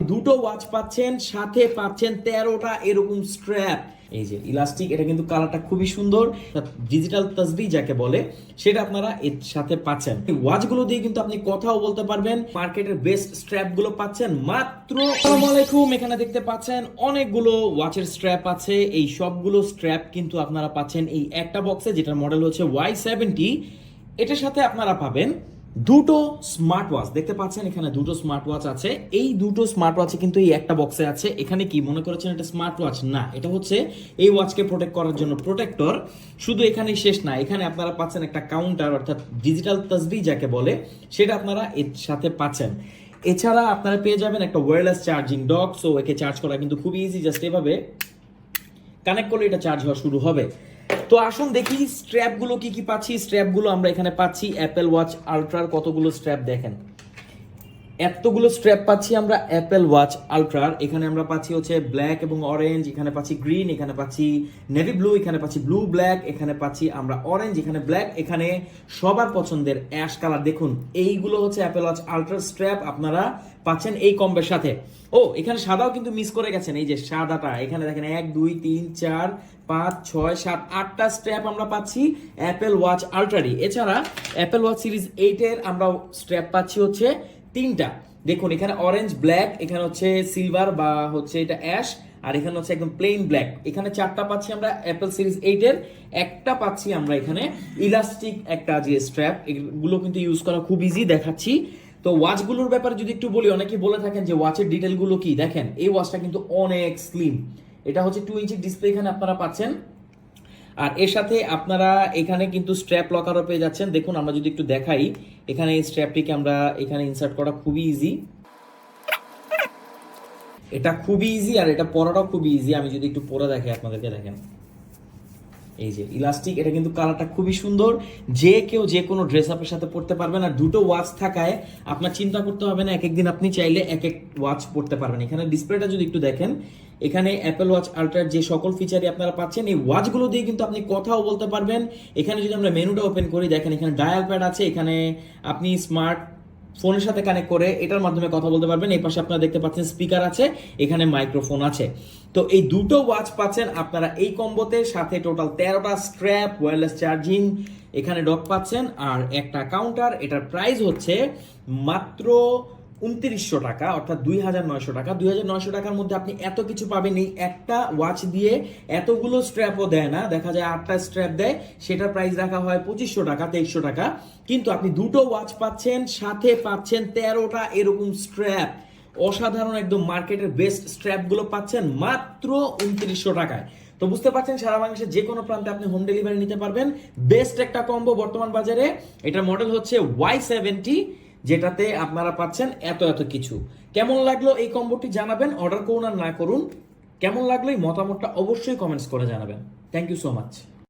দুটো ওয়াচ পাচ্ছেন, সাথে পাচ্ছেন 13টা এরকম স্ট্র্যাপ। এই যে ইলাস্টিক, এটা কিন্তু কালারটা খুবই সুন্দর, ডিজিটাল তাসবিহ যাকে বলে সেটা আপনারা এর সাথে পাচ্ছেন। এই ওয়াচগুলো দিয়ে কিন্তু আপনি কথাও বলতে পারবেন। মার্কেটের বেস্ট স্ট্র্যাপ গুলো পাচ্ছেন মাত্র। আসসালামু আলাইকুম, এখানে দেখতে পাচ্ছেন অনেকগুলো ওয়াচের স্ট্র্যাপ আছে। এই সবগুলো স্ট্র্যাপ কিন্তু আপনারা পাচ্ছেন এই একটা বক্সে, যেটার মডেল হচ্ছে Y70। এটার সাথে আপনারা পাবেন দুটো স্মার্ট ওয়াচ। দেখতে পাচ্ছেন এখানে দুটো স্মার্ট ওয়াচ আছে। এই দুটো স্মার্ট ওয়াচ কিন্তু এই একটা বক্সে আছে। এখানে কি মনে করেছেন এটা স্মার্ট ওয়াচ? না, এটা হচ্ছে এই ওয়াচকে প্রোটেক্ট করার জন্য প্রোটেক্টর। শুধু এখানেই শেষ না, এখানে আপনারা পাচ্ছেন একটা কাউন্টার, অর্থাৎ ডিজিটাল তাসবিহ যাকে বলে সেটা আপনারা এর সাথে পাচ্ছেন। এছাড়া আপনারা পেয়ে যাবেন একটা ওয়্যারলেস চার্জিং ডক। সো একে চার্জ করা কিন্তু খুব ইজি, জাস্ট এভাবে কানেক্ট করলে এটা চার্জ হওয়া শুরু হবে। তো আসুন দেখি স্ট্র্যাপগুলো কি কি পাচ্ছি। স্ট্র্যাপগুলো আমরা এখানে পাচ্ছি অ্যাপেল ওয়াচ আলট্রার কতগুলো স্ট্র্যাপ দেখেন, এতগুলো স্ট্র্যাপ পাচ্ছি আমরা অ্যাপেল ওয়াচ আলট্রার। এখানে আমরা পাচ্ছি হচ্ছে ব্ল্যাক এবং অরেঞ্জ, এখানে পাচ্ছি গ্রিন, এখানে পাচ্ছি নেভি ব্লু, এখানে পাচ্ছি ব্লু ব্ল্যাক, এখানে পাচ্ছি আমরা অরেঞ্জ, এখানে ব্ল্যাক, এখানে সবার পছন্দের অ্যাশ কালার। দেখুন এইগুলো হচ্ছে অ্যাপেল ওয়াচ আলট্রার স্ট্র্যাপ, আপনারা পাচ্ছেন এই কম্বের সাথে। ও এখানে সাদাও কিন্তু মিস করে গেছেন, এই যে সাদাটা এখানে দেখেন 1 2 3 4 5 6 7 8টা স্ট্র্যাপ আমরা পাচ্ছি অ্যাপেল ওয়াচ আলট্রারি। এছাড়া অ্যাপেল ওয়াচ সিরিজ 8 এর আমরা স্ট্র্যাপ পাচ্ছি হচ্ছে 3টা। দেখুন এখানে অরেঞ্জ ব্ল্যাক, এখানে হচ্ছে সিলভার বা হচ্ছে এটা অ্যাশ, আর এখানে হচ্ছে একদম প্লেন ব্ল্যাক। এখানে 4টা পাচ্ছি আমরা অ্যাপেল সিরিজ 8 এর, একটা পাচ্ছি আমরা এখানে ইলাস্টিক একটা যে স্ট্র্যাপ। এগুলো কিন্তু ইউজ করা খুব ইজি, দেখাচ্ছি। তো ওয়াচগুলোর ব্যাপারে যদি একটু বলি, অনেকেই বলে থাকেন যে ওয়াচের ডিটেলগুলো কি। দেখেন এই ওয়াচটা কিন্তু অনেক স্লিম, এটা হচ্ছে 2 ইঞ্চি ডিসপ্লে এখানে আপনারা পাচ্ছেন। আর এর সাথে আপনারা এখানে কিন্তু স্ট্র্যাপ লকারও পেয়ে যাচ্ছেন। দেখুন আমরা যদি একটু দেখাই, এখানে এই স্ট্র্যাপটিকে আমরা এখানে ইনসার্ট করা খুবই ইজি, এটা খুবই ইজি, আর এটা পরাটাও খুবই ইজি। আমি যদি একটু পরে দেখাই আপনাদেরকে, দেখেন এই যে ইলাস্টিক, এটা কিন্তু কালারটা খুবই সুন্দর, যে কেউ যে কোনো ড্রেস আপের সাথে পড়তে পারবেন। আর দুটো ওয়াচ থাকায় আপনার চিন্তা করতে হবে না, এক একদিন আপনি চাইলে এক এক ওয়াচ পড়তে পারবেন। এখানে ডিসপ্লেটা যদি একটু দেখেন, এখানে অ্যাপেল ওয়াচ আলট্রার যে সকল ফিচারই আপনারা পাচ্ছেন, এই ওয়াচগুলো দিয়ে কিন্তু আপনি কথাও বলতে পারবেন। এখানে যদি আমরা মেনুটা ওপেন করি, দেখেন এখানে ডায়াল প্যাড আছে, এখানে আপনি স্মার্ট ফোনের সাথে কানেক্ট করে এটার মাধ্যমে কথা বলতে পারবেন। এই পাশে আপনারা দেখতে পাচ্ছেন স্পিকার আছে, এখানে মাইক্রোফোন আছে। তো এই দুটো ওয়াচ পাচ্ছেন আপনারা এই কম্বোতে, সাথে টোটাল 13টা স্ট্র্যাপ, ওয়্যারলেস চার্জিং, এখানে ডক পাচ্ছেন, আর একটা কাউন্টার। এটার প্রাইস হচ্ছে মাত্র 2900 টাকা, অর্থাৎ 2900 টাকা। 2900 টাকার মধ্যে আপনি এত কিছু পাবেন। এই একটা ওয়াচ দিয়ে এতগুলো স্ট্র্যাপও দেয় না, দেখা যায় 8টা স্ট্র্যাপ দেয়, সেটার প্রাইস রাখা হয় 2500 টাকা, 2300 টাকা। কিন্তু আপনি দুটো ওয়াচ পাচ্ছেন, সাথে পাচ্ছেন 13টা এরকম স্ট্র্যাপ। অসাধারণ, একদম মার্কেটের বেস্ট স্ট্র্যাপগুলো পাচ্ছেন মাত্র 2900 টাকায়। তো বুঝতে পারছেন সারা বাংলাদেশের যে কোনো প্রান্তে আপনি হোম ডেলিভারি নিতে পারবেন। বেস্ট একটা কম্বো বর্তমান বাজারে। এটার মডেল হচ্ছে Y70, যেটাতে আপনারা পাচ্ছেন এত এত কিছু। কেমন লাগলো এই কম্বোটি জানাবেন, অর্ডার করুন আর না করুন কেমন লাগলো এই মতামতটা অবশ্যই কমেন্টস করে জানাবেন। Thank you so much.